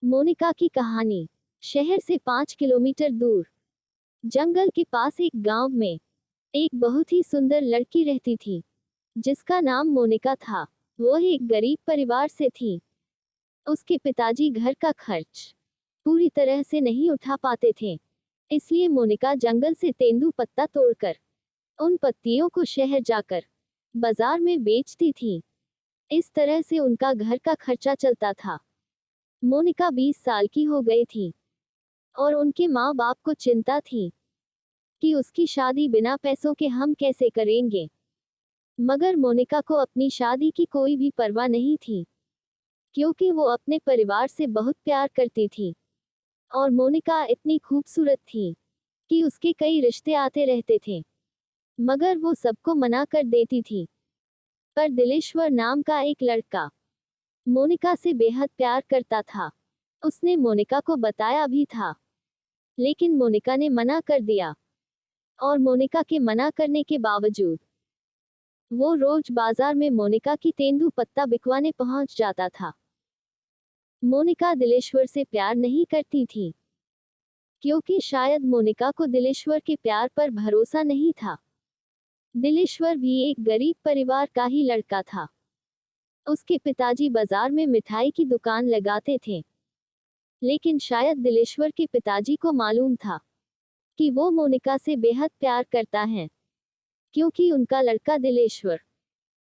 मोनिका की कहानी। शहर से 5 किलोमीटर दूर जंगल के पास एक गांव में एक बहुत ही सुंदर लड़की रहती थी जिसका नाम मोनिका था। वो एक गरीब परिवार से थी। उसके पिताजी घर का खर्च पूरी तरह से नहीं उठा पाते थे, इसलिए मोनिका जंगल से तेंदू पत्ता तोड़कर उन पत्तियों को शहर जाकर बाजार में बेचती थी। इस तरह से उनका घर का खर्चा चलता था। मोनिका 20 साल की हो गई थी और उनके माँ बाप को चिंता थी कि उसकी शादी बिना पैसों के हम कैसे करेंगे। मगर मोनिका को अपनी शादी की कोई भी परवाह नहीं थी, क्योंकि वो अपने परिवार से बहुत प्यार करती थी और मोनिका इतनी खूबसूरत थी कि उसके कई रिश्ते आते रहते थे, मगर वो सबको मना कर देती थी। पर दिलेश्वर नाम का एक लड़का मोनिका से बेहद प्यार करता था। उसने मोनिका को बताया भी था, लेकिन मोनिका ने मना कर दिया और मोनिका के मना करने के बावजूद वो रोज बाजार में मोनिका की तेंदू पत्ता बिकवाने पहुंच जाता था। मोनिका दिलेश्वर से प्यार नहीं करती थी, क्योंकि शायद मोनिका को दिलेश्वर के प्यार पर भरोसा नहीं था। दिलेश्वर भी एक गरीब परिवार का ही लड़का था। उसके पिताजी बाजार में मिठाई की दुकान लगाते थे, लेकिन शायद दिलेश्वर के पिताजी को मालूम था कि वो मोनिका से बेहद प्यार करता है, क्योंकि उनका लड़का दिलेश्वर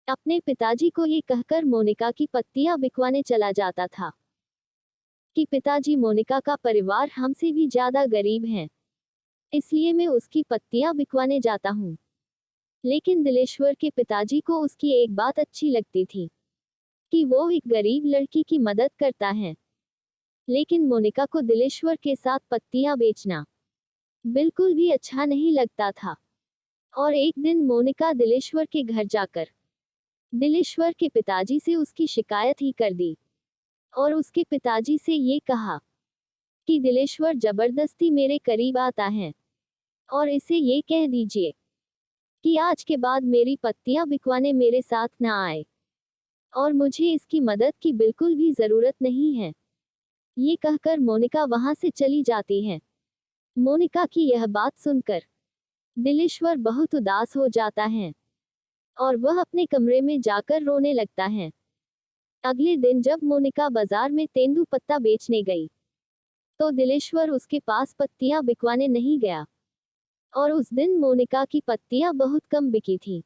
अपने पिताजी को ये कहकर मोनिका की पत्तियां बिकवाने चला जाता था कि पिताजी, मोनिका का परिवार हमसे भी ज्यादा गरीब है, इसलिए मैं उसकी पत्तियां बिकवाने जाता हूँ। लेकिन दिलेश्वर के पिताजी को उसकी एक बात अच्छी लगती थी कि वो एक गरीब लड़की की मदद करता है, लेकिन मोनिका को दिलेश्वर के साथ पत्तियां बेचना बिल्कुल भी अच्छा नहीं लगता था। और एक दिन मोनिका दिलेश्वर के घर जाकर दिलेश्वर के पिताजी से उसकी शिकायत ही कर दी और उसके पिताजी से ये कहा कि दिलेश्वर जबरदस्ती मेरे करीब आता है और इसे ये कह दीजिए कि आज के बाद मेरी पत्तियां बिकवाने मेरे साथ ना आए और मुझे इसकी मदद की बिल्कुल भी जरूरत नहीं है। ये कहकर मोनिका वहां से चली जाती है। मोनिका की यह बात सुनकर दिलेश्वर बहुत उदास हो जाता है और वह अपने कमरे में जाकर रोने लगता है। अगले दिन जब मोनिका बाजार में तेंदू पत्ता बेचने गई, तो दिलेश्वर उसके पास पत्तियां बिकवाने नहीं गया और उस दिन मोनिका की पत्तियां बहुत कम बिकी थी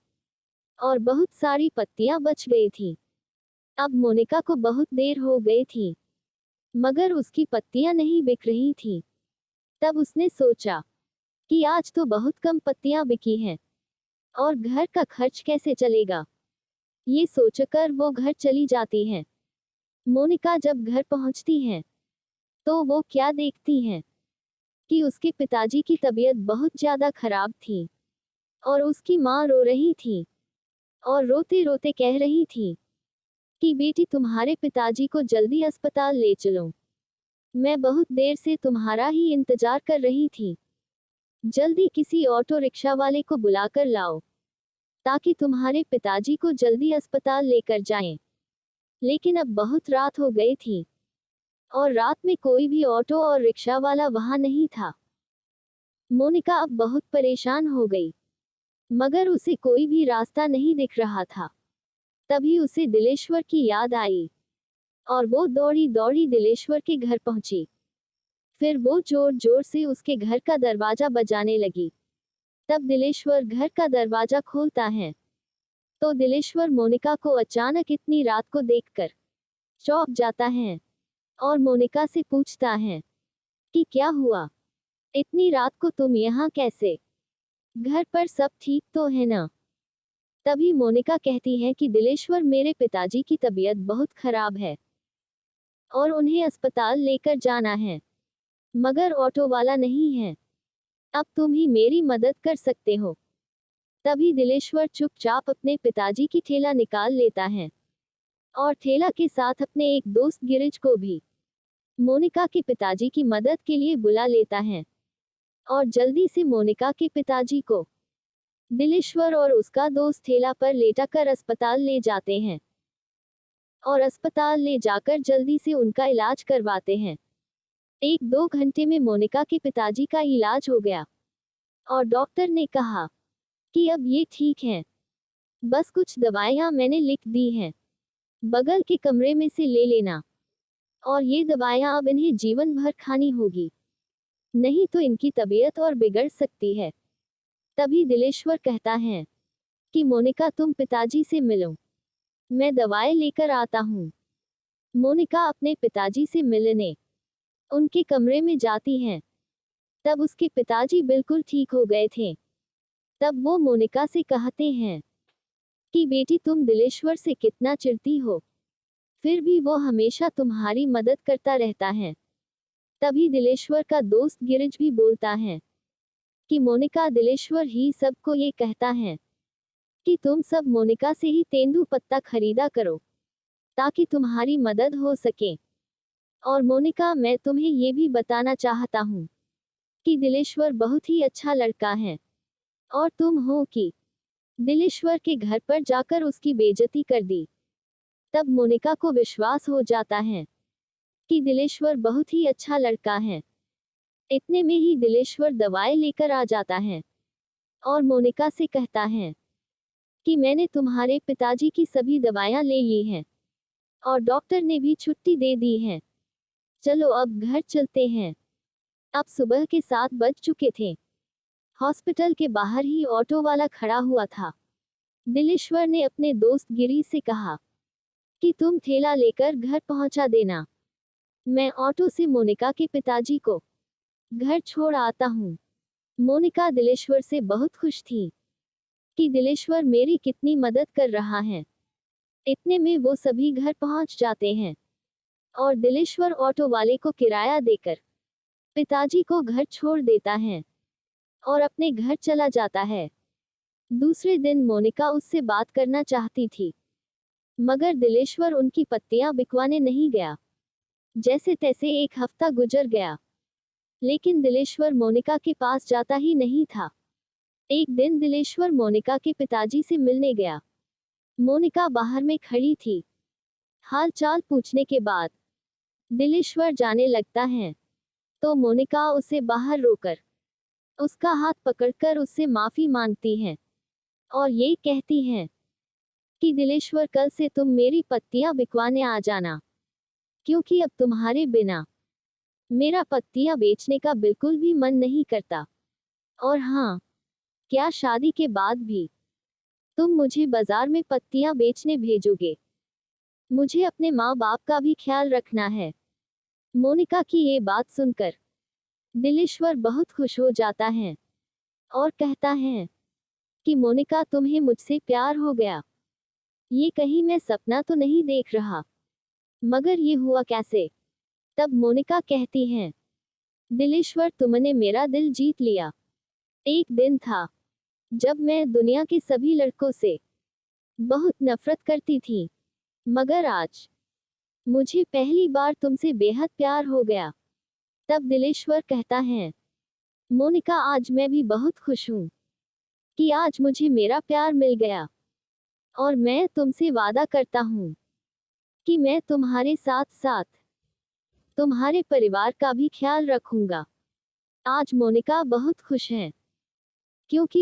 और बहुत सारी पत्तियां बच गई थी। अब मोनिका को बहुत देर हो गई थी, मगर उसकी पत्तियां नहीं बिक रही थी। तब उसने सोचा कि आज तो बहुत कम पत्तियां बिकी हैं और घर का खर्च कैसे चलेगा। ये सोचकर वो घर चली जाती है। मोनिका जब घर पहुंचती है, तो वो क्या देखती है कि उसके पिताजी की तबीयत बहुत ज्यादा खराब थी और उसकी माँ रो रही थी और रोते रोते कह रही थी कि बेटी, तुम्हारे पिताजी को जल्दी अस्पताल ले चलो। मैं बहुत देर से तुम्हारा ही इंतजार कर रही थी। जल्दी किसी ऑटो रिक्शा वाले को बुलाकर लाओ, ताकि तुम्हारे पिताजी को जल्दी अस्पताल लेकर जाएं। लेकिन अब बहुत रात हो गई थी और रात में कोई भी ऑटो और रिक्शा वाला वहां नहीं था। मोनिका अब बहुत परेशान हो गई, मगर उसे कोई भी रास्ता नहीं दिख रहा था। तभी उसे दिलेश्वर की याद आई और वो दौड़ी दौड़ी दिलेश्वर के घर पहुंची। फिर वो जोर जोर से उसके घर का दरवाजा बजाने लगी। तब दिलेश्वर घर का दरवाजा खोलता है, तो दिलेश्वर मोनिका को अचानक इतनी रात को देखकर चौंक जाता है और मोनिका से पूछता है कि क्या हुआ, इतनी रात को तुम यहाँ कैसे? घर पर सब ठीक तो है ना? तभी मोनिका कहती है कि दिलेश्वर, मेरे पिताजी की तबीयत बहुत खराब है और उन्हें अस्पताल लेकर जाना है, मगर ऑटो वाला नहीं है। अब तुम ही मेरी मदद कर सकते हो। तभी दिलेश्वर चुपचाप अपने पिताजी की ठेला निकाल लेता है और ठेला के साथ अपने एक दोस्त गिरिज को भी मोनिका के पिताजी की मदद के लिए बुला लेता है और जल्दी से मोनिका के पिताजी को दिलेश्वर और उसका दोस्त ठेला पर लेटाकर अस्पताल ले जाते हैं। और अस्पताल ले जाकर जल्दी से उनका इलाज करवाते हैं। 1-2 घंटे में मोनिका के पिताजी का इलाज हो गया और डॉक्टर ने कहा कि अब ये ठीक हैं। बस कुछ दवाइयाँ मैंने लिख दी हैं, बगल के कमरे में से ले लेना, और ये दवाइयाँ अब इन्हें जीवन भर खानी होगी, नहीं तो इनकी तबीयत और बिगड़ सकती है। तभी दिलेश्वर कहता है कि मोनिका तुम पिताजी से मिलो, मैं दवाएं लेकर आता हूँ। मोनिका अपने पिताजी से मिलने उनके कमरे में जाती हैं। तब उसके पिताजी बिल्कुल ठीक हो गए थे। तब वो मोनिका से कहते हैं कि बेटी तुम दिलेश्वर से कितना चिढ़ती हो, फिर भी वो हमेशा तुम्हारी मदद करता रहता है। तभी दिलेश्वर का दोस्त गिरिज भी बोलता है कि मोनिका दिलेश्वर ही सबको ये कहता है कि तुम सब मोनिका से ही तेंदुपत्ता खरीदा करो ताकि तुम्हारी मदद हो सके। और मोनिका मैं तुम्हें ये भी बताना चाहता हूँ कि दिलेश्वर बहुत ही अच्छा लड़का है और तुम हो कि दिलेश्वर के घर पर जाकर उसकी बेइज्जती कर दी। तब मोनिका को विश्वास हो जाता है कि दिलेश्वर बहुत ही अच्छा लड़का है। इतने में ही दिलेश्वर दवाएं लेकर आ जाता है और मोनिका से कहता है कि मैंने तुम्हारे पिताजी की सभी दवाइयां ले ली हैं और डॉक्टर ने भी छुट्टी दे दी है। चलो अब घर चलते हैं। अब सुबह के 7 बज चुके थे। हॉस्पिटल के बाहर ही ऑटो वाला खड़ा हुआ था। दिलेश्वर ने अपने दोस्त गिरी से कहा कि तुम ठेला लेकर घर पहुंचा देना, मैं ऑटो से मोनिका के पिताजी को घर छोड़ आता हूँ। मोनिका दिलेश्वर से बहुत खुश थी कि दिलेश्वर मेरी कितनी मदद कर रहा है। इतने में वो सभी घर पहुंच जाते हैं और दिलेश्वर ऑटो वाले को किराया देकर पिताजी को घर छोड़ देता है और अपने घर चला जाता है। दूसरे दिन मोनिका उससे बात करना चाहती थी, मगर दिलेश्वर उनकी पत्तियां बिकवाने नहीं गया। जैसे तैसे 1 हफ्ता गुजर गया, लेकिन दिलेश्वर मोनिका के पास जाता ही नहीं था। एक दिन दिलेश्वर मोनिका के पिताजी से मिलने गया। मोनिका बाहर में खड़ी थी। हाल चाल पूछने के बाद दिलेश्वर जाने लगता है, तो मोनिका उसे बाहर रोकर उसका हाथ पकड़कर उससे माफी मांगती है और ये कहती है कि दिलेश्वर कल से तुम मेरी पत्तियां बिकवाने आ जाना, क्योंकि अब तुम्हारे बिना मेरा पत्तियां बेचने का बिल्कुल भी मन नहीं करता। और हाँ, क्या शादी के बाद भी तुम मुझे बाजार में पत्तियां बेचने भेजोगे? मुझे अपने माँ बाप का भी ख्याल रखना है। मोनिका की ये बात सुनकर दिलेश्वर बहुत खुश हो जाता है और कहता है कि मोनिका तुम्हें मुझसे प्यार हो गया। ये कहीं मैं सपना तो नहीं देख रहा, मगर ये हुआ कैसे? तब मोनिका कहती है, दिलेश्वर तुमने मेरा दिल जीत लिया। एक दिन था जब मैं दुनिया के सभी लड़कों से बहुत नफरत करती थी, मगर आज मुझे पहली बार तुमसे बेहद प्यार हो गया। तब दिलेश्वर कहता है, मोनिका आज मैं भी बहुत खुश हूँ कि आज मुझे मेरा प्यार मिल गया, और मैं तुमसे वादा करता हूँ कि मैं तुम्हारे साथ साथ तुम्हारे परिवार का भी ख्याल रखूंगा। आज मोनिका बहुत खुश है क्योंकि